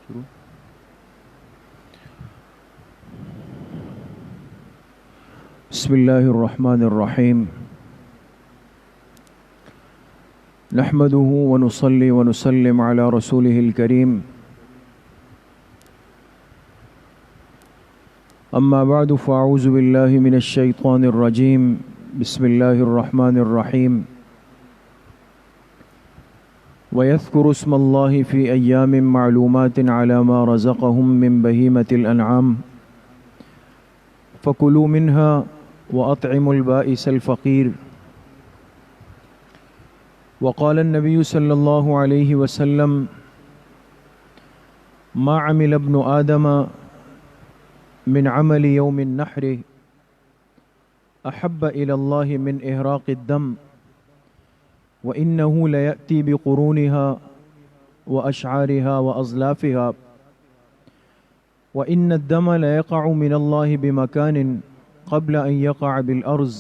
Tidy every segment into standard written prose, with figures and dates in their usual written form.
شروع بسم اللہ الرحمن الرحیم نحمده ونصلي ونسلم على رسوله الكريم اما بعد فاعوذ باللہ من الشیطان الرجیم بسم اللہ الرحمن الرحیم وَيَذْكُرُ اسْمَ اللَّهِ فِي أَيَّامٍ مَّعْلُومَاتٍ عَلَى مَا رَزَقَهُم مِّن بَهِيمَةِ الْأَنْعَامِ فَكُلُوا مِنْهَا وَأَطْعِمُوا الْبَائِسَ الْفَقِيرَ وقال النبي صلى الله عليه وسلم ما عمل ابن آدم من عمل يوم النحر أحب إلى الله من إهراق الدم وإنه ليأتي بقرونها وأشعارها وأظلافها وإن الدم ليقع من الله بمكان قبل أن يقع بالأرض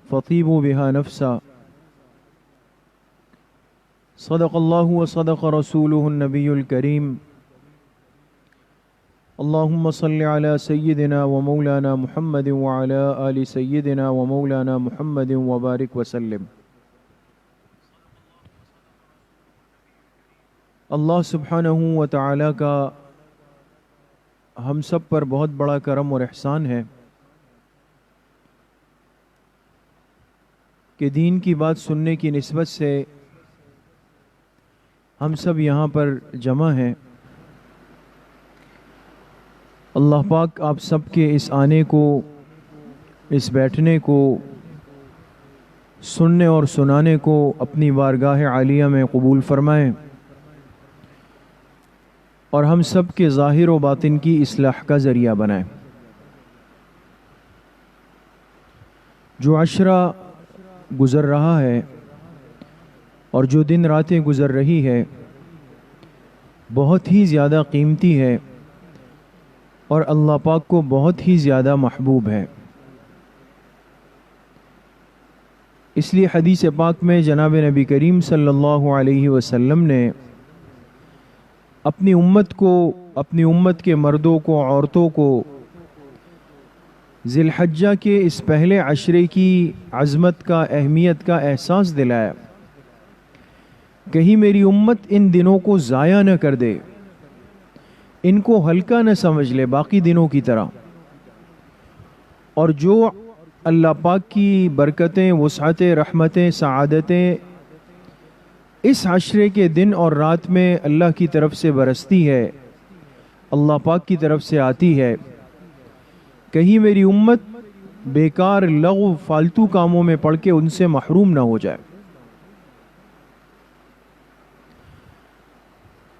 فطيبوا بها نفسا صدق الله وصدق رسوله النبي الكريم اللهم صل على سيدنا ومولانا محمد وعلى آل سيدنا ومولانا محمد وبارك وسلم اللہ سبحانہ و تعالیٰ کا ہم سب پر بہت بڑا کرم اور احسان ہے کہ دین کی بات سننے کی نسبت سے ہم سب یہاں پر جمع ہیں۔ اللہ پاک آپ سب کے اس آنے کو، اس بیٹھنے کو، سننے اور سنانے کو اپنی بارگاہ عالیہ میں قبول فرمائیں اور ہم سب کے ظاہر و باطن کی اصلاح کا ذریعہ بنائیں۔ جو عشرہ گزر رہا ہے اور جو دن راتیں گزر رہی ہے بہت ہی زیادہ قیمتی ہے اور اللہ پاک کو بہت ہی زیادہ محبوب ہے۔ اس لیے حدیث پاک میں جناب نبی کریم صلی اللہ علیہ وسلم نے اپنی امت کو، اپنی امت کے مردوں کو، عورتوں کو ذی الحجہ کے اس پہلے عشرے کی عظمت کا، اہمیت کا احساس دلایا۔ کہیں میری امت ان دنوں کو ضائع نہ کر دے، ان کو ہلکا نہ سمجھ لے باقی دنوں کی طرح، اور جو اللہ پاک کی برکتیں، وسعتیں، رحمتیں، سعادتیں اس عشرے کے دن اور رات میں اللہ کی طرف سے برستی ہے، اللہ پاک کی طرف سے آتی ہے، کہیں میری امت بیکار لغو فالتو کاموں میں پڑ کے ان سے محروم نہ ہو جائے۔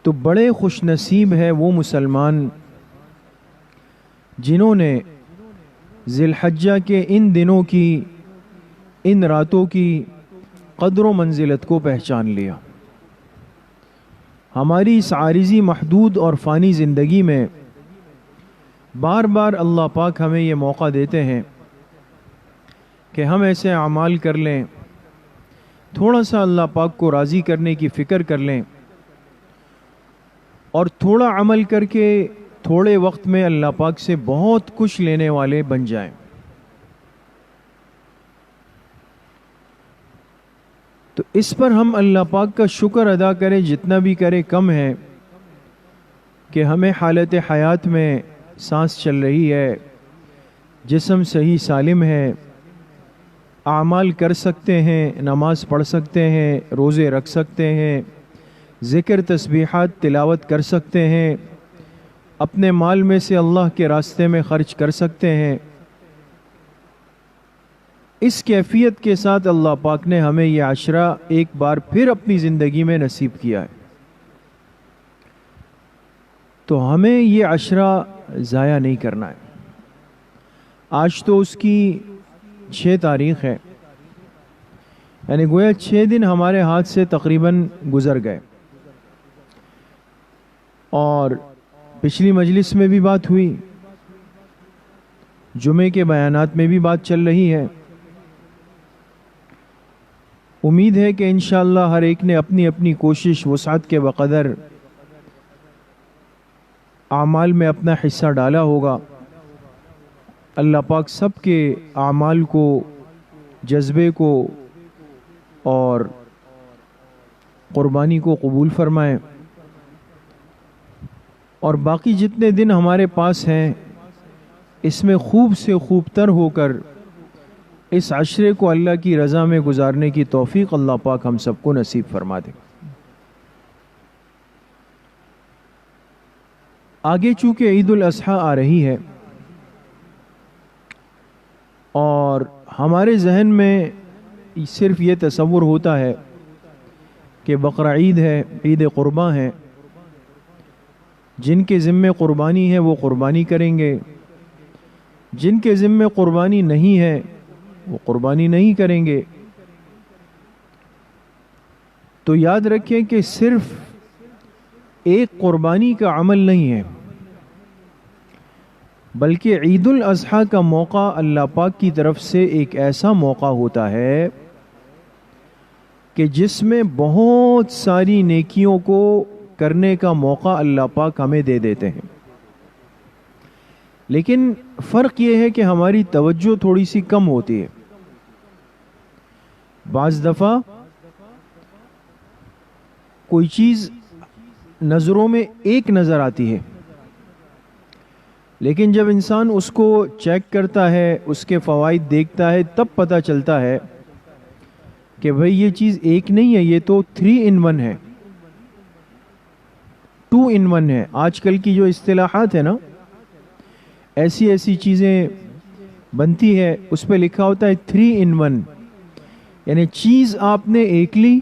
تو بڑے خوش نصیب ہے وہ مسلمان جنہوں نے ذی الحجہ کے ان دنوں کی، ان راتوں کی قدر و منزلت کو پہچان لیا۔ ہماری اس عارضی، محدود اور فانی زندگی میں بار بار اللہ پاک ہمیں یہ موقع دیتے ہیں کہ ہم ایسے اعمال کر لیں، تھوڑا سا اللہ پاک کو راضی کرنے کی فکر کر لیں اور تھوڑا عمل کر کے تھوڑے وقت میں اللہ پاک سے بہت کچھ لینے والے بن جائیں۔ تو اس پر ہم اللہ پاک کا شکر ادا کریں، جتنا بھی کرے کم ہے، کہ ہمیں حالت حیات میں سانس چل رہی ہے، جسم صحیح سالم ہے، اعمال کر سکتے ہیں، نماز پڑھ سکتے ہیں، روزے رکھ سکتے ہیں، ذکر تسبیحات تلاوت کر سکتے ہیں، اپنے مال میں سے اللہ کے راستے میں خرچ کر سکتے ہیں۔ اس کیفیت کے ساتھ اللہ پاک نے ہمیں یہ عشرہ ایک بار پھر اپنی زندگی میں نصیب کیا ہے، تو ہمیں یہ عشرہ ضائع نہیں کرنا ہے۔ آج تو اس کی 6 تاریخ ہے، یعنی گویا 6 دن ہمارے ہاتھ سے تقریباً گزر گئے، اور پچھلی مجلس میں بھی بات ہوئی، جمعے کے بیانات میں بھی بات چل رہی ہے۔ امید ہے کہ انشاءاللہ ہر ایک نے اپنی اپنی کوشش، وسعت کے بقدر اعمال میں اپنا حصہ ڈالا ہوگا. اللہ پاک سب کے اعمال کو، جذبے کو اور قربانی کو قبول فرمائے. اور باقی جتنے دن ہمارے پاس ہیں اس میں خوب سے خوب تر ہو کر اس عشرے کو اللہ کی رضا میں گزارنے کی توفیق اللہ پاک ہم سب کو نصیب فرما دے. آگے چونکہ عید الاضحیٰ آ رہی ہے اور ہمارے ذہن میں صرف یہ تصور ہوتا ہے کہ بقرہ عید ہے، عید قرباں ہے، جن کے ذمے قربانی ہے وہ قربانی کریں گے، جن کے ذمے قربانی نہیں ہے وہ قربانی نہیں کریں گے. تو یاد رکھیں کہ صرف ایک قربانی کا عمل نہیں ہے، بلکہ عید الاضحیٰ کا موقع اللہ پاک کی طرف سے ایک ایسا موقع ہوتا ہے کہ جس میں بہت ساری نیکیوں کو کرنے کا موقع اللہ پاک ہمیں دے دیتے ہیں. لیکن فرق یہ ہے کہ ہماری توجہ تھوڑی سی کم ہوتی ہے. بعض دفعہ کوئی چیز نظروں میں ایک نظر آتی ہے، لیکن جب انسان اس کو چیک کرتا ہے، اس کے فوائد دیکھتا ہے، تب پتہ چلتا ہے کہ بھئی یہ چیز ایک نہیں ہے، یہ تو 3 in 1 ہے، 2 in 1 ہے. آج کل کی جو اصطلاحات ہے نا، ایسی چیزیں بنتی ہے، اس پہ لکھا ہوتا ہے 3 in 1، یعنی چیز آپ نے ایک لی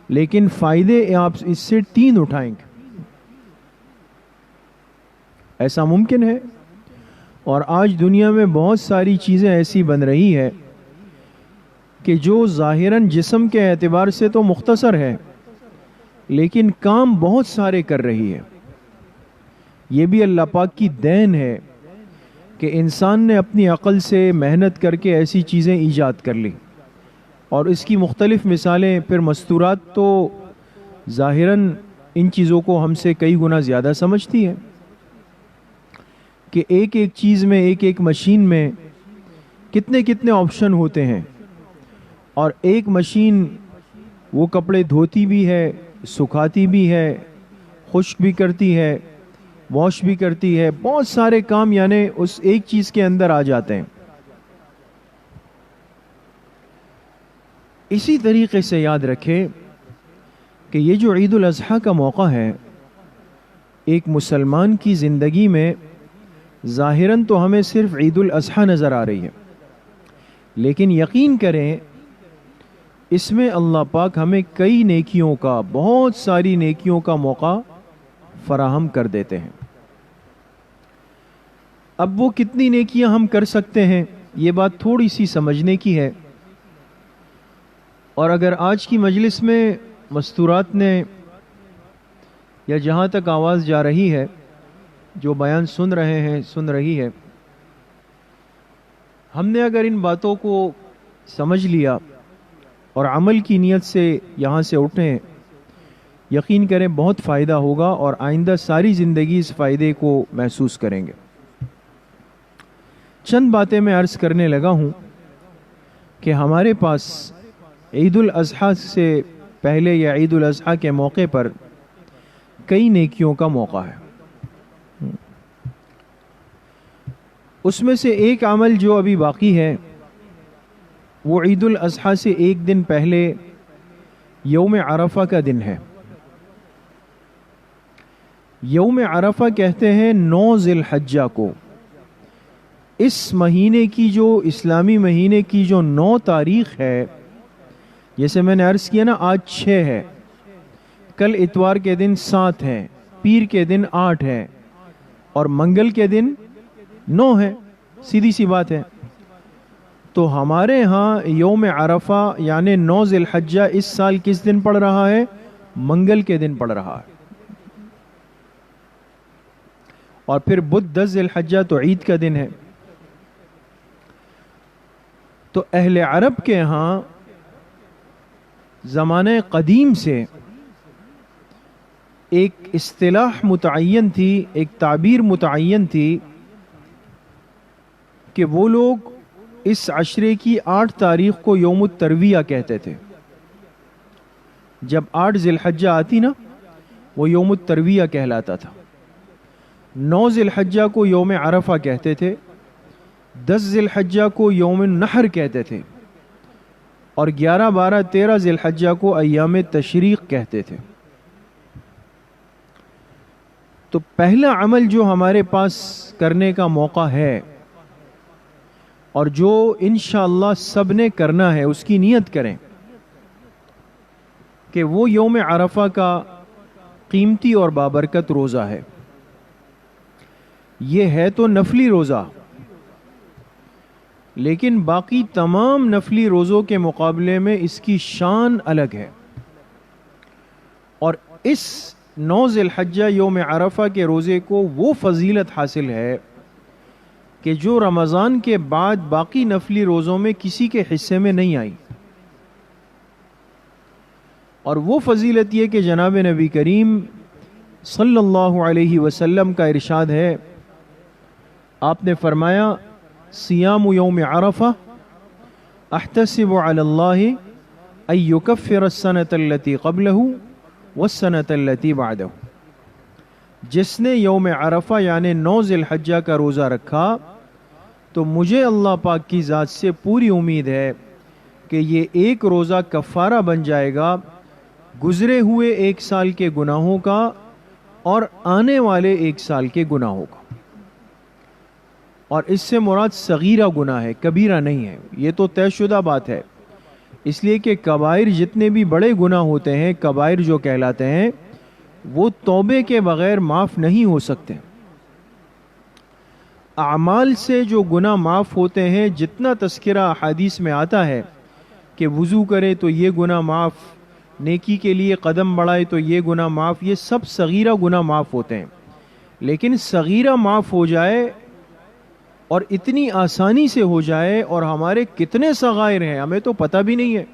لیکن فائدے آپ اس سے 3 اٹھائیں گے. ایسا ممکن ہے. اور آج دنیا میں بہت ساری چیزیں ایسی بن رہی ہے کہ جو ظاہراً جسم کے اعتبار سے تو مختصر ہے لیکن کام بہت سارے کر رہی ہے. یہ بھی اللہ پاک کی دین ہے کہ انسان نے اپنی عقل سے محنت کر کے ایسی چیزیں ایجاد کر لی. اور اس کی مختلف مثالیں پھر مستورات تو ظاہراً ان چیزوں کو ہم سے کئی گنا زیادہ سمجھتی ہیں کہ ایک چیز میں، ایک مشین میں کتنے آپشن ہوتے ہیں. اور ایک مشین وہ کپڑے دھوتی بھی ہے، سکھاتی بھی ہے، خشک بھی کرتی ہے، واش بھی کرتی ہے. بہت سارے کام یعنی اس ایک چیز کے اندر آ جاتے ہیں. اسی طریقے سے یاد رکھیں کہ یہ جو عید الاضحیٰ کا موقع ہے، ایک مسلمان کی زندگی میں ظاہراً تو ہمیں صرف عید الاضحیٰ نظر آ رہی ہے، لیکن یقین کریں اس میں اللہ پاک ہمیں کئی نیکیوں کا، بہت ساری نیکیوں کا موقع فراہم کر دیتے ہیں. اب وہ کتنی نیکیاں ہم کر سکتے ہیں، یہ بات تھوڑی سی سمجھنے کی ہے. اور اگر آج کی مجلس میں مستورات نے یا جہاں تک آواز جا رہی ہے، جو بیان سن رہے ہیں، سن رہی ہے، ہم نے اگر ان باتوں کو سمجھ لیا اور عمل کی نیت سے یہاں سے اٹھیں، یقین کریں بہت فائدہ ہوگا اور آئندہ ساری زندگی اس فائدے کو محسوس کریں گے. چند باتیں میں عرض کرنے لگا ہوں کہ ہمارے پاس عید الاضحیٰ سے پہلے یا عید الاضحیٰ کے موقع پر کئی نیکیوں کا موقع ہے. اس میں سے ایک عمل جو ابھی باقی ہے وہ عید الاضحیٰ سے ایک دن پہلے یوم عرفہ کا دن ہے. یوم عرفہ کہتے ہیں 9 ذی الحجہ کو. اس مہینے کی، جو اسلامی مہینے کی جو 9 تاریخ ہے، جیسے میں نے عرض کیا نا آج 6 ہے، کل اتوار کے دن 7 ہے، پیر کے دن 8 ہے اور منگل کے دن 9 ہے. سیدھی سی بات ہے. تو ہمارے ہاں یوم عرفہ یعنی 9 ذی الحجہ اس سال کس دن پڑ رہا ہے؟ منگل کے دن پڑ رہا ہے. اور پھر بدھ 10 ذی الحجہ تو عید کا دن ہے. تو اہل عرب کے ہاں زمانہ قدیم سے ایک اصطلاح متعین تھی، ایک تعبیر متعین تھی کہ وہ لوگ اس عشرے کی 8 تاریخ کو یوم الترویہ کہتے تھے. جب 8 ذی الحجہ آتی نا، وہ یوم الترویہ کہلاتا تھا. 9 ذی الحجہ کو یوم عرفہ کہتے تھے، 10 ذی الحجہ کو یوم النحر کہتے تھے، اور 11، 12، 13 ذی الحجہ کو ایام تشریق کہتے تھے. تو پہلا عمل جو ہمارے پاس کرنے کا موقع ہے اور جو انشاءاللہ سب نے کرنا ہے، اس کی نیت کریں کہ وہ یوم عرفہ کا قیمتی اور بابرکت روزہ ہے. یہ ہے تو نفلی روزہ، لیکن باقی تمام نفلی روزوں کے مقابلے میں اس کی شان الگ ہے. اور اس 9 ذی الحجہ یوم عرفہ کے روزے کو وہ فضیلت حاصل ہے کہ جو رمضان کے بعد باقی نفلی روزوں میں کسی کے حصے میں نہیں آئی. اور وہ فضیلت یہ کہ جناب نبی کریم صلی اللہ علیہ وسلم کا ارشاد ہے، آپ نے فرمایا صیام یوم عرفہ احتسب علی اللہ ان یکفر السنۃ التی قبلہ والسنۃ التی بعدہ. جس نے یوم عرفہ یعنی 9 ذی الحجہ کا روزہ رکھا تو مجھے اللہ پاک کی ذات سے پوری امید ہے کہ یہ ایک روزہ کفارہ بن جائے گا گزرے ہوئے 1 سال کے گناہوں کا اور آنے والے 1 سال کے گناہوں کا. اور اس سے مراد صغیرہ گناہ ہے، کبیرہ نہیں ہے. یہ تو طے شدہ بات ہے، اس لیے کہ کبائر جتنے بھی بڑے گناہ ہوتے ہیں، کبائر جو کہلاتے ہیں، وہ توبے کے بغیر معاف نہیں ہو سکتے. اعمال سے جو گناہ معاف ہوتے ہیں، جتنا تذکرہ حدیث میں آتا ہے کہ وضو کرے تو یہ گناہ معاف، نیکی کے لیے قدم بڑھائے تو یہ گناہ معاف، یہ سب صغیرہ گناہ معاف ہوتے ہیں. لیکن صغیرہ معاف ہو جائے اور اتنی آسانی سے ہو جائے، اور ہمارے کتنے صغائر ہیں ہمیں تو پتہ بھی نہیں ہے.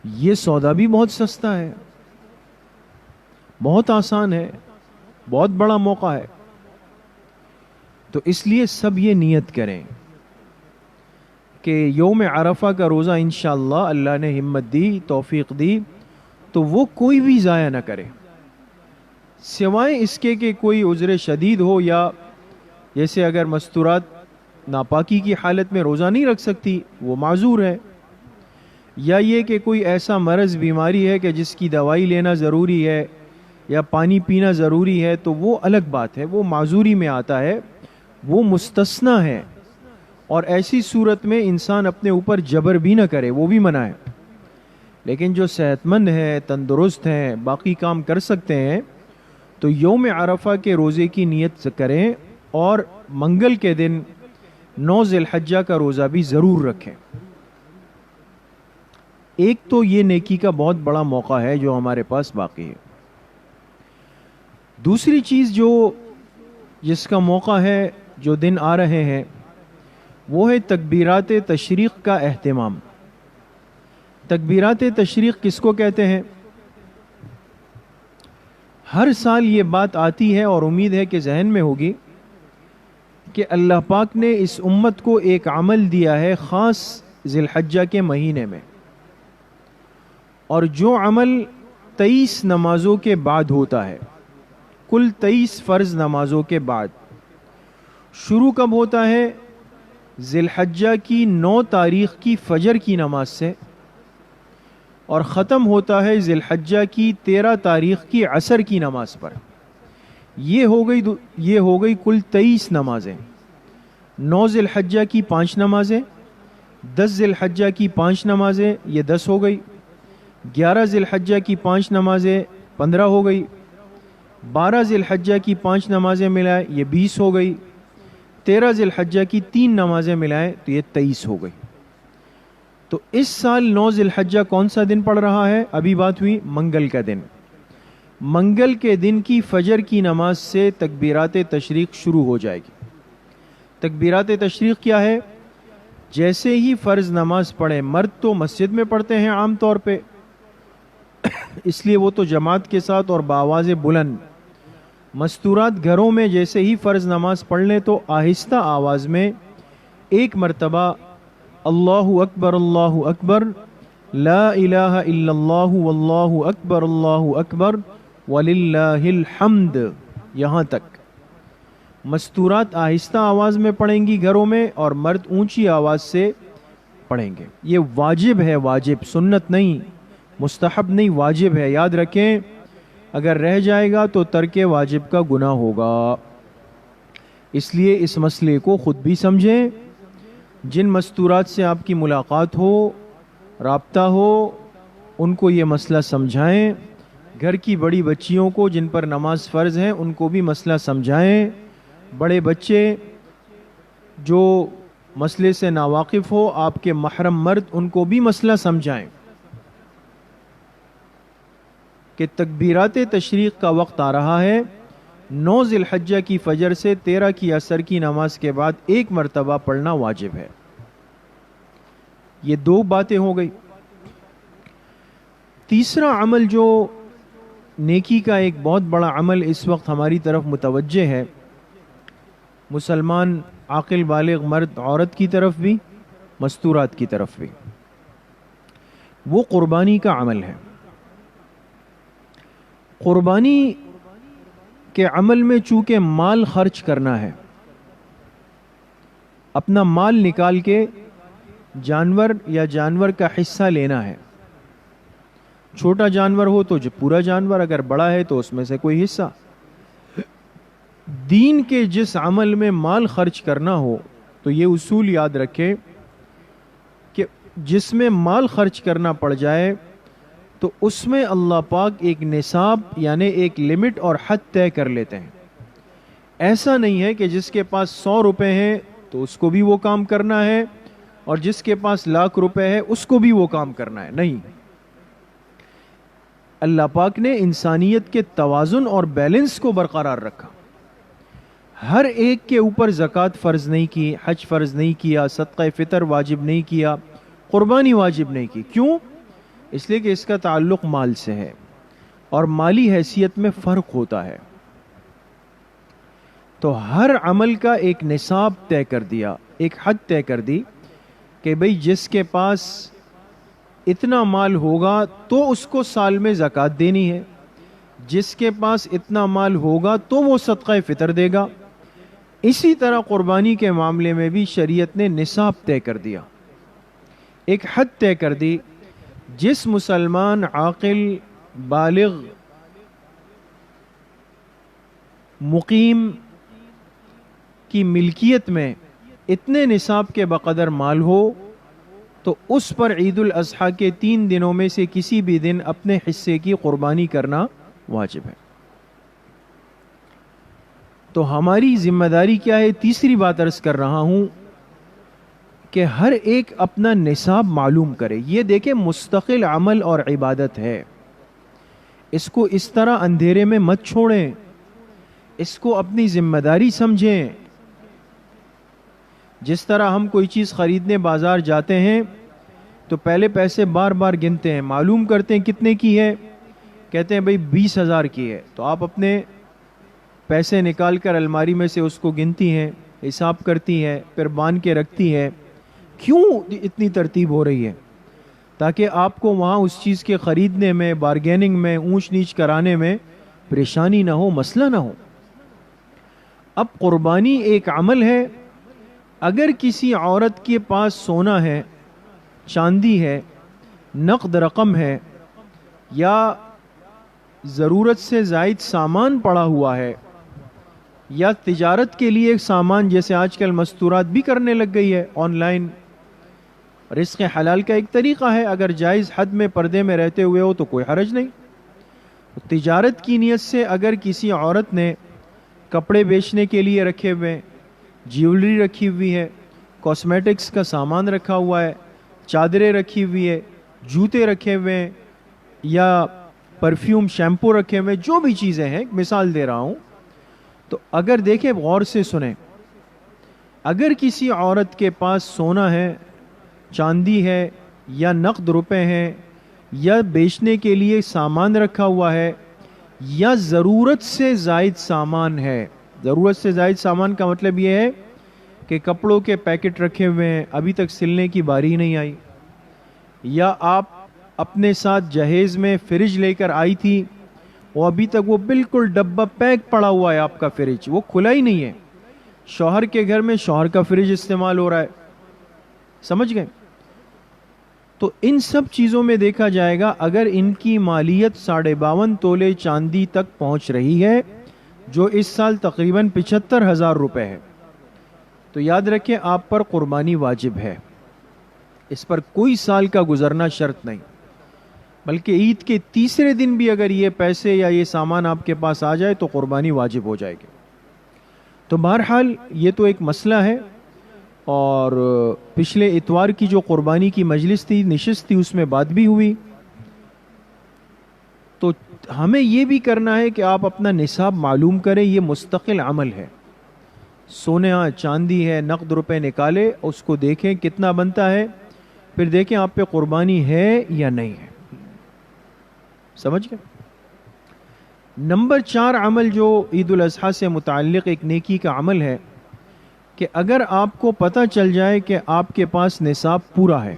یہ سودا بھی بہت سستا ہے، بہت آسان ہے، بہت بڑا موقع ہے. تو اس لیے سب یہ نیت کریں کہ یوم عرفہ کا روزہ انشاءاللہ اللہ نے ہمت دی، توفیق دی، تو وہ کوئی بھی ضائع نہ کرے، سوائے اس کے کہ کوئی عذر شدید ہو، یا جیسے اگر مستورات ناپاکی کی حالت میں روزہ نہیں رکھ سکتی، وہ معذور ہے، یا یہ کہ کوئی ایسا مرض بیماری ہے کہ جس کی دوائی لینا ضروری ہے یا پانی پینا ضروری ہے، تو وہ الگ بات ہے، وہ معذوری میں آتا ہے، وہ مستثنیٰ ہے. اور ایسی صورت میں انسان اپنے اوپر جبر بھی نہ کرے، وہ بھی منع ہے. لیکن جو صحت مند ہے، تندرست ہیں، باقی کام کر سکتے ہیں، تو یوم عرفہ کے روزے کی نیت کریں، اور منگل کے دن 9 ذی الحجہ کا روزہ بھی ضرور رکھیں. ایک تو یہ نیکی کا بہت بڑا موقع ہے جو ہمارے پاس باقی ہے. دوسری چیز جس کا موقع ہے، جو دن آ رہے ہیں، وہ ہے تکبیرات تشریق کا اہتمام. تکبیرات تشریق کس کو کہتے ہیں؟ ہر سال یہ بات آتی ہے اور امید ہے کہ ذہن میں ہوگی کہ اللہ پاک نے اس امت کو ایک عمل دیا ہے خاص ذی الحجہ کے مہینے میں، اور جو عمل 23 نمازوں کے بعد ہوتا ہے، کل 23 فرض نمازوں کے بعد. شروع کب ہوتا ہے؟ ذی الحجہ کی 9 تاریخ کی فجر کی نماز سے، اور ختم ہوتا ہے ذی الحجہ کی 13 تاریخ کی عصر کی نماز پر. یہ ہو گئی کل 23 نمازیں. 9 ذی الحجہ کی 5 نمازیں، 10 ذی الحجہ کی 5 نمازیں، یہ 10 ہو گئی. 11 ذی الحجہ کی 5 نمازیں، 15 ہو گئی. 12 ذی الحجہ کی 5 نمازیں ملائے، یہ 20 ہو گئی. 13 ذی الحجہ کی 3 نمازیں ملائیں تو یہ 23 ہو گئی. تو اس سال 9 ذی الحجہ کون سا دن پڑ رہا ہے؟ ابھی بات ہوئی منگل کا دن. منگل کے دن کی فجر کی نماز سے تکبیرات تشریق شروع ہو جائے گی. تکبیرات تشریق کیا ہے؟ جیسے ہی فرض نماز پڑھیں، مرد تو مسجد میں پڑھتے ہیں عام طور پہ، اس لیے وہ تو جماعت کے ساتھ اور بآواز بلند. مستورات گھروں میں جیسے ہی فرض نماز پڑھ لیں تو آہستہ آواز میں ایک مرتبہ اللہ اکبر لا الہ الا اللہ واللہ اکبر وللہ الحمد یہاں تک مستورات آہستہ آواز میں پڑھیں گی گھروں میں، اور مرد اونچی آواز سے پڑھیں گے. یہ واجب ہے، واجب، سنت نہیں، مستحب نہیں، واجب ہے. یاد رکھیں اگر رہ جائے گا تو ترک واجب کا گناہ ہوگا. اس لیے اس مسئلے کو خود بھی سمجھیں. جن مستورات سے آپ کی ملاقات ہو، رابطہ ہو، ان کو یہ مسئلہ سمجھائیں. گھر کی بڑی بچیوں کو جن پر نماز فرض ہے ان کو بھی مسئلہ سمجھائیں. بڑے بچے جو مسئلے سے ناواقف ہو، آپ کے محرم مرد، ان کو بھی مسئلہ سمجھائیں کہ تکبیرات تشریق کا وقت آ رہا ہے. 9 ذی الحجہ کی فجر سے 13 کی عصر کی نماز کے بعد ایک مرتبہ پڑھنا واجب ہے. یہ 2 باتیں ہو گئی. تیسرا عمل جو نیکی کا ایک بہت بڑا عمل اس وقت ہماری طرف متوجہ ہے، مسلمان عاقل بالغ مرد عورت کی طرف بھی، مستورات کی طرف بھی، وہ قربانی کا عمل ہے. قربانی کے عمل میں چونکہ مال خرچ کرنا ہے، اپنا مال نکال کے جانور یا جانور کا حصہ لینا ہے. چھوٹا جانور ہو تو جو پورا جانور، اگر بڑا ہے تو اس میں سے کوئی حصہ. دین کے جس عمل میں مال خرچ کرنا ہو تو یہ اصول یاد رکھے کہ جس میں مال خرچ کرنا پڑ جائے تو اس میں اللہ پاک ایک نصاب یعنی ایک لمٹ اور حد طے کر لیتے ہیں. ایسا نہیں ہے کہ جس کے پاس 100 روپے ہیں تو اس کو بھی وہ کام کرنا ہے، اور جس کے پاس لاکھ روپے ہے اس کو بھی وہ کام کرنا ہے. نہیں، اللہ پاک نے انسانیت کے توازن اور بیلنس کو برقرار رکھا. ہر ایک کے اوپر زکوٰۃ فرض نہیں کی، حج فرض نہیں کیا، صدقہ فطر واجب نہیں کیا، قربانی واجب نہیں کی. کیوں؟ اس لیے کہ اس کا تعلق مال سے ہے اور مالی حیثیت میں فرق ہوتا ہے. تو ہر عمل کا ایک نصاب طے کر دیا، ایک حد طے کر دی کہ بھئی جس کے پاس اتنا مال ہوگا تو اس کو سال میں زکوٰۃ دینی ہے، جس کے پاس اتنا مال ہوگا تو وہ صدقہ فطر دے گا. اسی طرح قربانی کے معاملے میں بھی شریعت نے نصاب طے کر دیا، ایک حد طے کر دی. جس مسلمان عاقل بالغ مقیم کی ملکیت میں اتنے نصاب کے بقدر مال ہو تو اس پر عید الاضحیٰ کے 3 دنوں میں سے کسی بھی دن اپنے حصے کی قربانی کرنا واجب ہے. تو ہماری ذمہ داری کیا ہے؟ تیسری بات عرض کر رہا ہوں کہ ہر ایک اپنا نصاب معلوم کرے. یہ دیکھیں مستقل عمل اور عبادت ہے، اس کو اس طرح اندھیرے میں مت چھوڑیں، اس کو اپنی ذمہ داری سمجھیں. جس طرح ہم کوئی چیز خریدنے بازار جاتے ہیں تو پہلے پیسے بار بار گنتے ہیں، معلوم کرتے ہیں کتنے کی ہے، کہتے ہیں بھئی 20,000 کی ہے، تو آپ اپنے پیسے نکال کر الماری میں سے اس کو گنتی ہیں، حساب کرتی ہیں، پھر باندھ کے رکھتی ہے. کیوں اتنی ترتیب ہو رہی ہے؟ تاکہ آپ کو وہاں اس چیز کے خریدنے میں، بارگیننگ میں، اونچ نیچ کرانے میں پریشانی نہ ہو، مسئلہ نہ ہو. اب قربانی ایک عمل ہے. اگر کسی عورت کے پاس سونا ہے، چاندی ہے، نقد رقم ہے، یا ضرورت سے زائد سامان پڑا ہوا ہے، یا تجارت کے لیے ایک سامان، جیسے آج کل مستورات بھی کرنے لگ گئی ہے آن لائن، رزق حلال کا ایک طریقہ ہے، اگر جائز حد میں پردے میں رہتے ہوئے ہو تو کوئی حرج نہیں. تجارت کی نیت سے اگر کسی عورت نے کپڑے بیچنے کے لیے رکھے ہوئے، جیولری رکھی ہوئی ہے، کاسمیٹکس کا سامان رکھا ہوا ہے، چادریں رکھی ہوئی ہے، جوتے رکھے ہوئے ہیں، یا پرفیوم شیمپو رکھے ہوئے، جو بھی چیزیں ہیں، مثال دے رہا ہوں، تو اگر دیکھیں غور سے سنیں، اگر کسی عورت کے پاس سونا ہے، چاندی ہے، یا نقد روپے ہیں، یا بیچنے کے لیے سامان رکھا ہوا ہے یا ضرورت سے زائد سامان ہے. ضرورت سے زائد سامان کا مطلب یہ ہے کہ کپڑوں کے پیکٹ رکھے ہوئے ہیں, ابھی تک سلنے کی باری نہیں آئی, یا آپ اپنے ساتھ جہیز میں فریج لے کر آئی تھی اور ابھی تک وہ بالکل ڈبہ پیک پڑا ہوا ہے, آپ کا فریج وہ کھلا ہی نہیں ہے. شوہر کے گھر میں شوہر کا فریج استعمال ہو رہا ہے, سمجھ گئے؟ تو ان سب چیزوں میں دیکھا جائے گا اگر ان کی مالیت 52.5 تولے چاندی تک پہنچ رہی ہے, جو اس سال تقریباً 75,000 روپے ہے, تو یاد رکھیں آپ پر قربانی واجب ہے. اس پر کوئی سال کا گزرنا شرط نہیں, بلکہ عید کے تیسرے دن بھی اگر یہ پیسے یا یہ سامان آپ کے پاس آ جائے تو قربانی واجب ہو جائے گی. تو بہرحال یہ تو ایک مسئلہ ہے, اور پچھلے اتوار کی جو قربانی کی مجلس تھی, نشست تھی, اس میں بات بھی ہوئی. تو ہمیں یہ بھی کرنا ہے کہ آپ اپنا نصاب معلوم کریں, یہ مستقل عمل ہے. سونے چاندی ہے, نقد روپے نکالے, اس کو دیکھیں کتنا بنتا ہے, پھر دیکھیں آپ پہ قربانی ہے یا نہیں ہے. سمجھ گئے؟ نمبر 4 عمل جو عید الاضحیٰ سے متعلق ایک نیکی کا عمل ہے کہ اگر آپ کو پتہ چل جائے کہ آپ کے پاس نصاب پورا ہے,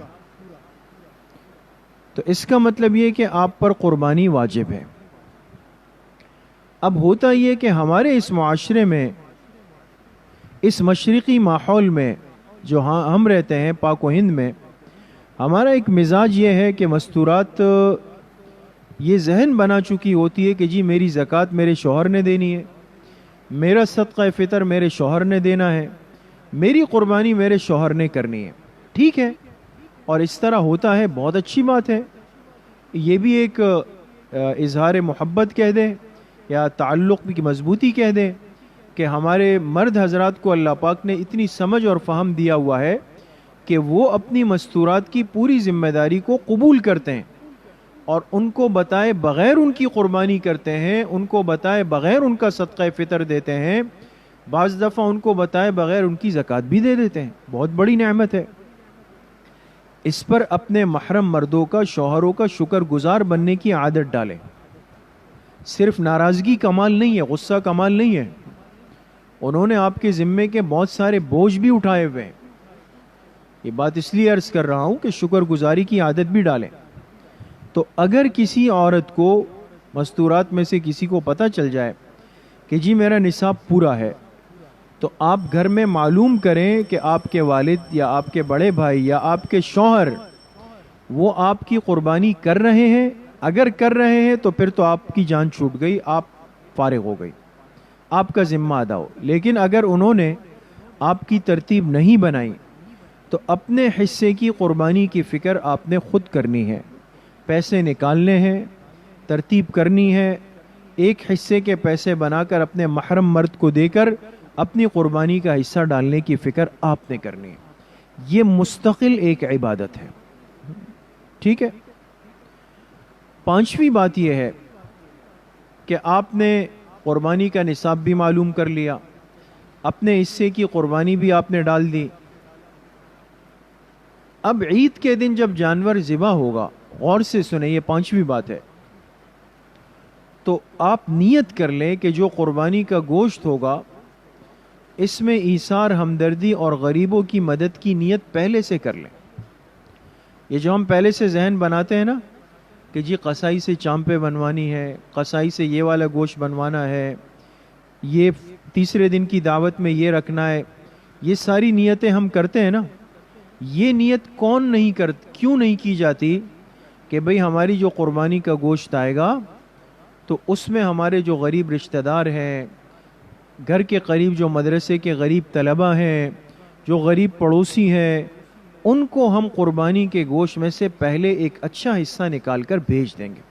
تو اس کا مطلب یہ کہ آپ پر قربانی واجب ہے. اب ہوتا یہ کہ ہمارے اس معاشرے میں, اس مشرقی ماحول میں جو ہم رہتے ہیں, پاک و ہند میں, ہمارا ایک مزاج یہ ہے کہ مستورات یہ ذہن بنا چکی ہوتی ہے کہ جی میری زکوٰۃ میرے شوہر نے دینی ہے, میرا صدقہ فطر میرے شوہر نے دینا ہے, میری قربانی میرے شوہر نے کرنی ہے. ٹھیک ہے, اور اس طرح ہوتا ہے, بہت اچھی بات ہے. یہ بھی ایک اظہار محبت کہہ دیں یا تعلق کی مضبوطی کہہ دیں کہ ہمارے مرد حضرات کو اللہ پاک نے اتنی سمجھ اور فہم دیا ہوا ہے کہ وہ اپنی مستورات کی پوری ذمہ داری کو قبول کرتے ہیں, اور ان کو بتائے بغیر ان کی قربانی کرتے ہیں, ان کو بتائے بغیر ان کا صدقہ فطر دیتے ہیں, بعض دفعہ ان کو بتائے بغیر ان کی زکوٰۃ بھی دے دیتے ہیں. بہت بڑی نعمت ہے. اس پر اپنے محرم مردوں کا, شوہروں کا شکر گزار بننے کی عادت ڈالیں. صرف ناراضگی کا مال نہیں ہے, غصہ کا مال نہیں ہے, انہوں نے آپ کے ذمے کے بہت سارے بوجھ بھی اٹھائے ہوئے ہیں. یہ بات اس لیے عرض کر رہا ہوں کہ شکر گزاری کی عادت بھی ڈالیں. تو اگر کسی عورت کو, مستورات میں سے کسی کو پتہ چل جائے کہ جی میرا نصاب پورا ہے, تو آپ گھر میں معلوم کریں کہ آپ کے والد یا آپ کے بڑے بھائی یا آپ کے شوہر وہ آپ کی قربانی کر رہے ہیں. اگر کر رہے ہیں تو پھر تو آپ کی جان چھوٹ گئی, آپ فارغ ہو گئی, آپ کا ذمہ ادا ہو. لیکن اگر انہوں نے آپ کی ترتیب نہیں بنائی تو اپنے حصے کی قربانی کی فکر آپ نے خود کرنی ہے. پیسے نکالنے ہیں, ترتیب کرنی ہے, ایک حصے کے پیسے بنا کر اپنے محرم مرد کو دے کر اپنی قربانی کا حصہ ڈالنے کی فکر آپ نے کرنی ہے. یہ مستقل ایک عبادت ہے. ٹھیک ہے. 5ویں بات یہ ہے کہ آپ نے قربانی کا نصاب بھی معلوم کر لیا, اپنے حصے کی قربانی بھی آپ نے ڈال دی. اب عید کے دن جب جانور ذبح ہوگا, غور سے سنیں, یہ 5ویں بات ہے, تو آپ نیت کر لیں کہ جو قربانی کا گوشت ہوگا اس میں ایثار, ہمدردی اور غریبوں کی مدد کی نیت پہلے سے کر لیں. یہ جو ہم پہلے سے ذہن بناتے ہیں نا کہ جی قصائی سے چامپے بنوانی ہے, قصائی سے یہ والا گوشت بنوانا ہے, یہ تیسرے دن کی دعوت میں یہ رکھنا ہے, یہ ساری نیتیں ہم کرتے ہیں نا. یہ نیت کیوں نہیں کی جاتی کہ بھئی ہماری جو قربانی کا گوشت آئے گا تو اس میں ہمارے جو غریب رشتہ دار ہیں, گھر کے قریب جو مدرسے کے غریب طلبہ ہیں, جو غریب پڑوسی ہیں, ان کو ہم قربانی کے گوشت میں سے پہلے ایک اچھا حصہ نکال کر بھیج دیں گے.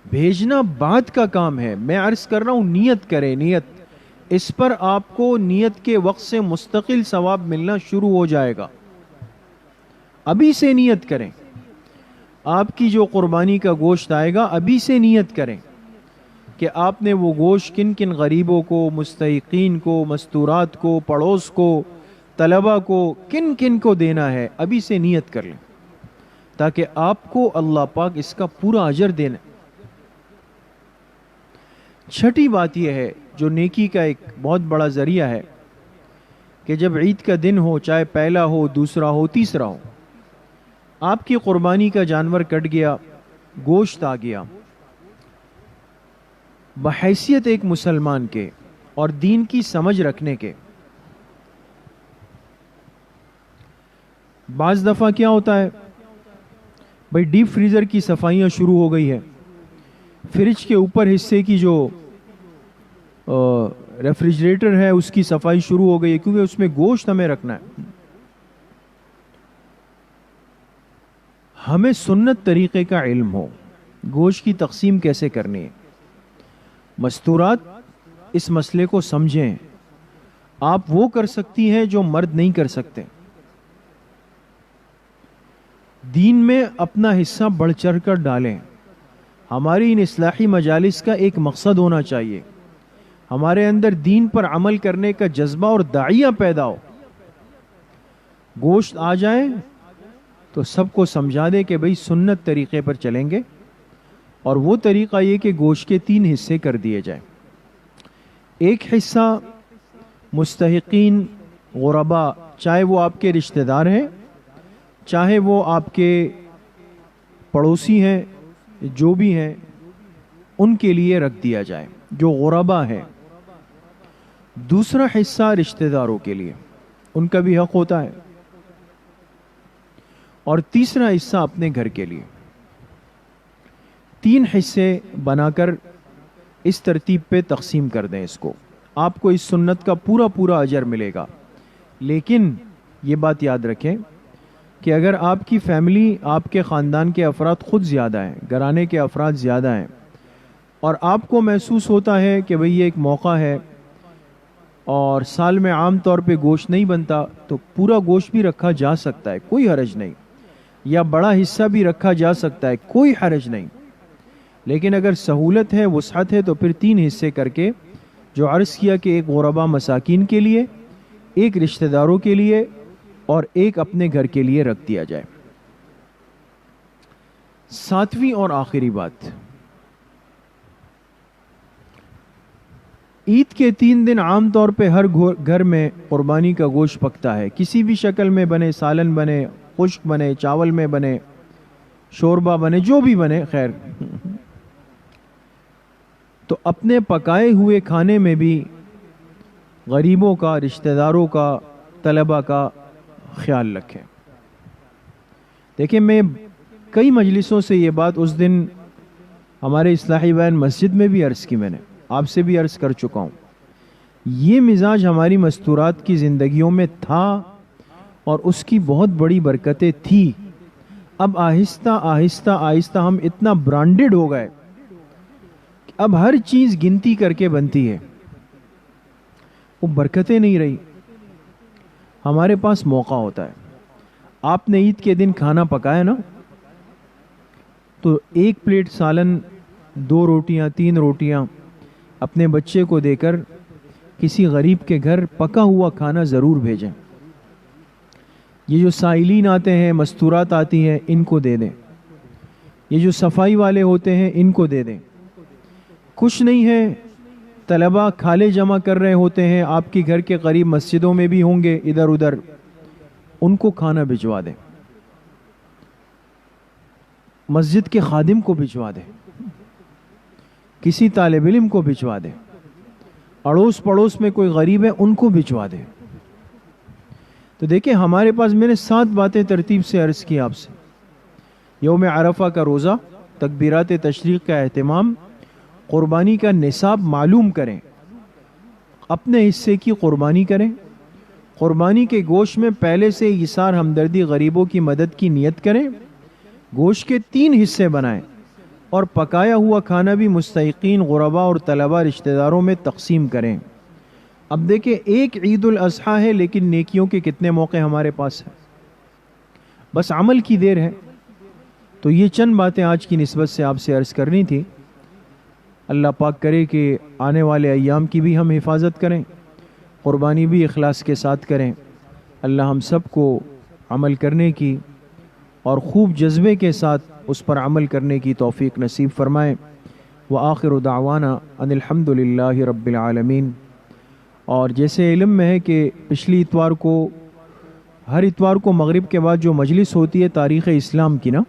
بھیجنا بعد کا کام ہے. میں عرض کر رہا ہوں نیت کریں, نیت. اس پر آپ کو نیت کے وقت سے مستقل ثواب ملنا شروع ہو جائے گا. ابھی سے نیت کریں. آپ کی جو قربانی کا گوشت آئے گا ابھی سے نیت کریں کہ آپ نے وہ گوشت کن کن غریبوں کو, مستحقین کو, مستورات کو, پڑوس کو, طلبہ کو, کن کن کو دینا ہے, ابھی سے نیت کر لیں. تاکہ آپ کو اللہ پاک اس کا پورا اجر دینا۔ چھٹی بات یہ ہے جو نیکی کا ایک بہت بڑا ذریعہ ہے کہ جب عید کا دن ہو، چاہے پہلا ہو، دوسرا ہو، تیسرا ہو، آپ کی قربانی کا جانور کٹ گیا، گوشت آ گیا، بحیثیت ایک مسلمان کے اور دین کی سمجھ رکھنے کے، بعض دفعہ کیا ہوتا ہے بھئی ڈیپ فریزر کی صفائیاں شروع ہو گئی ہے، فریج کے اوپر حصے کی جو ریفریجریٹر ہے اس کی صفائی شروع ہو گئی ہے، کیونکہ اس میں گوشت ہمیں رکھنا ہے۔ ہمیں سنت طریقے کا علم ہو، گوشت کی تقسیم کیسے کرنی ہے، مستورات اس مسئلے کو سمجھیں۔ آپ وہ کر سکتی ہیں جو مرد نہیں کر سکتے۔ دین میں اپنا حصہ بڑھ چڑھ کر ڈالیں۔ ہماری ان اصلاحی مجالس کا ایک مقصد ہونا چاہیے، ہمارے اندر دین پر عمل کرنے کا جذبہ اور داعیہ پیدا ہو۔ گوشت آ جائے تو سب کو سمجھا دے کہ بھئی سنت طریقے پر چلیں گے، اور وہ طریقہ یہ کہ گوشت کے 3 حصے کر دیے جائیں۔ ایک حصہ مستحقین غربا، چاہے وہ آپ کے رشتہ دار ہیں، چاہے وہ آپ کے پڑوسی ہیں، جو بھی ہیں ان کے لیے رکھ دیا جائے جو غربا ہے۔ دوسرا حصہ رشتہ داروں کے لیے، ان کا بھی حق ہوتا ہے، اور تیسرا حصہ اپنے گھر کے لیے۔ 3 حصے بنا کر اس ترتیب پہ تقسیم کر دیں اس کو، آپ کو اس سنت کا پورا پورا اجر ملے گا۔ لیکن یہ بات یاد رکھیں کہ اگر آپ کی فیملی، آپ کے خاندان کے افراد خود زیادہ ہیں، گھرانے کے افراد زیادہ ہیں، اور آپ کو محسوس ہوتا ہے کہ بھئی یہ ایک موقع ہے اور سال میں عام طور پہ گوشت نہیں بنتا، تو پورا گوشت بھی رکھا جا سکتا ہے، کوئی حرج نہیں، یا بڑا حصہ بھی رکھا جا سکتا ہے، کوئی حرج نہیں۔ لیکن اگر سہولت ہے، وسعت ہے، تو پھر 3 حصے کر کے جو عرض کیا کہ ایک غربا مساکین کے لیے، ایک رشتہ داروں کے لیے، اور ایک اپنے گھر کے لیے رکھ دیا جائے۔ 7ویں اور آخری بات، عید کے 3 دن عام طور پہ ہر گھر میں قربانی کا گوشت پکتا ہے، کسی بھی شکل میں بنے، سالن بنے، خشک بنے، چاول میں بنے، شوربہ بنے، جو بھی بنے، خیر۔ تو اپنے پکائے ہوئے کھانے میں بھی غریبوں کا، رشتہ داروں کا، طلبہ کا خیال رکھیں۔ دیکھیں، میں کئی مجلسوں سے یہ بات اس دن ہمارے اصلاحی بیان مسجد میں بھی عرض کی، میں نے آپ سے بھی عرض کر چکا ہوں، یہ مزاج ہماری مستورات کی زندگیوں میں تھا اور اس کی بہت بڑی برکتیں تھی۔ اب آہستہ آہستہ آہستہ ہم اتنا برانڈڈ ہو گئے کہ اب ہر چیز گنتی کر کے بنتی ہے، وہ برکتیں نہیں رہی۔ ہمارے پاس موقع ہوتا ہے، آپ نے عید کے دن کھانا پکایا نا، تو 1 پلیٹ سالن، 2 روٹیاں، 3 روٹیاں اپنے بچے کو دے کر کسی غریب کے گھر پکا ہوا کھانا ضرور بھیجیں۔ یہ جو سائلین آتے ہیں، مستورات آتی ہیں، ان کو دے دیں۔ یہ جو صفائی والے ہوتے ہیں، ان کو دے دیں۔ کچھ نہیں ہے، طلبہ کھالے جمع کر رہے ہوتے ہیں، آپ کے گھر کے قریب مسجدوں میں بھی ہوں گے، ادھر ادھر، ان کو کھانا بھجوا دیں، مسجد کے خادم کو بھجوا دیں، کسی طالب علم کو بھجوا دیں، اڑوس پڑوس میں کوئی غریب ہے ان کو بھجوا دیں۔ تو دیکھیں، ہمارے پاس، میں نے 7 باتیں ترتیب سے عرض کی آپ سے۔ یوم عرفہ کا روزہ، تکبیرات تشریق کا اہتمام، قربانی کا نصاب معلوم کریں، اپنے حصے کی قربانی کریں، قربانی کے گوشت میں پہلے سے ایثار، ہمدردی، غریبوں کی مدد کی نیت کریں، گوشت کے 3 حصے بنائیں، اور پکایا ہوا کھانا بھی مستحقین، غربا اور طلبہ، رشتہ داروں میں تقسیم کریں۔ اب دیکھیں، ایک عید الاضحیٰ ہے لیکن نیکیوں کے کتنے موقع ہمارے پاس ہیں، بس عمل کی دیر ہے۔ تو یہ چند باتیں آج کی نسبت سے آپ سے عرض کرنی تھی۔ اللہ پاک کرے کہ آنے والے ایام کی بھی ہم حفاظت کریں، قربانی بھی اخلاص کے ساتھ کریں۔ اللہ ہم سب کو عمل کرنے کی اور خوب جذبے کے ساتھ اس پر عمل کرنے کی توفیق نصیب فرمائے۔ وآخر دعوانا ان الحمد للہ رب العالمین۔ اور جیسے علم میں ہے کہ پچھلی اتوار کو، ہر اتوار کو مغرب کے بعد جو مجلس ہوتی ہے تاریخ اسلام کی نا،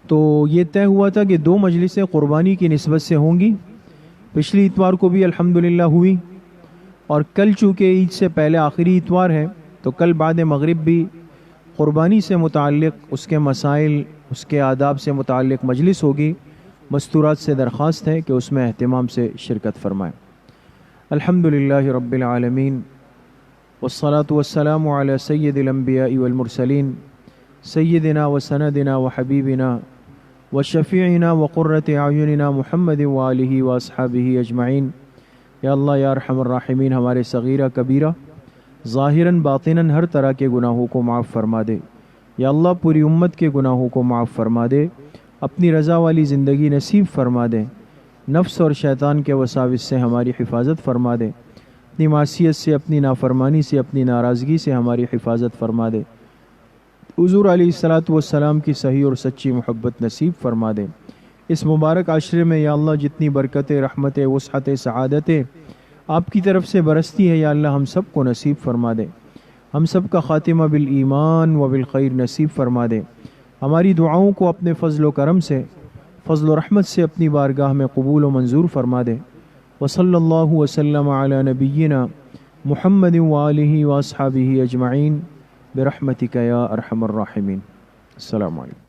تو یہ طے ہوا تھا کہ 2 مجلسیں قربانی کی نسبت سے ہوں گی۔ پچھلی اتوار کو بھی الحمدللہ ہوئی، اور کل چونکہ عید سے پہلے آخری اتوار ہے تو کل بعد مغرب بھی قربانی سے متعلق، اس کے مسائل، اس کے آداب سے متعلق مجلس ہوگی۔ مستورات سے درخواست ہے کہ اس میں اہتمام سے شرکت فرمائیں۔ الحمدللہ رب العالمین، والصلاة والسلام علی سید الانبیاء والمرسلین، سیدنا و سندنا و حبیبنا و شفیعنا و قرۃ اعیننا محمد و آلہ و اصحابہ اجمعین۔ یا اللہ یا ارحم الراحمین، ہمارے صغیرہ کبیرہ، ظاہراً باطناً ہر طرح کے گناہوں کو معاف فرما دے۔ یا اللہ پوری امت کے گناہوں کو معاف فرما دے، اپنی رضا والی زندگی نصیب فرما دے، نفس اور شیطان کے وساوس سے ہماری حفاظت فرما دے، اپنی معصیت سے، اپنی نافرمانی سے، اپنی ناراضگی سے ہماری حفاظت فرما دے، حضور علیہ الصلاۃ والسلام کی صحیح اور سچی محبت نصیب فرما دے۔ اس مبارک عشرے میں یا اللہ جتنی برکتیں، رحمتیں، وسعتیں، سعادتیں آپ کی طرف سے برستی ہے، یا اللہ ہم سب کو نصیب فرما دے، ہم سب کا خاتمہ بالایمان و بالخیر نصیب فرما دے، ہماری دعاؤں کو اپنے فضل و کرم سے، فضل و رحمت سے اپنی بارگاہ میں قبول و منظور فرما دے۔ وصلی اللہ وسلم علی نبینا محمد و آلہ و اصحابہ اجمعین برحمتک یا ارحم الراحمین۔ السلام علیکم۔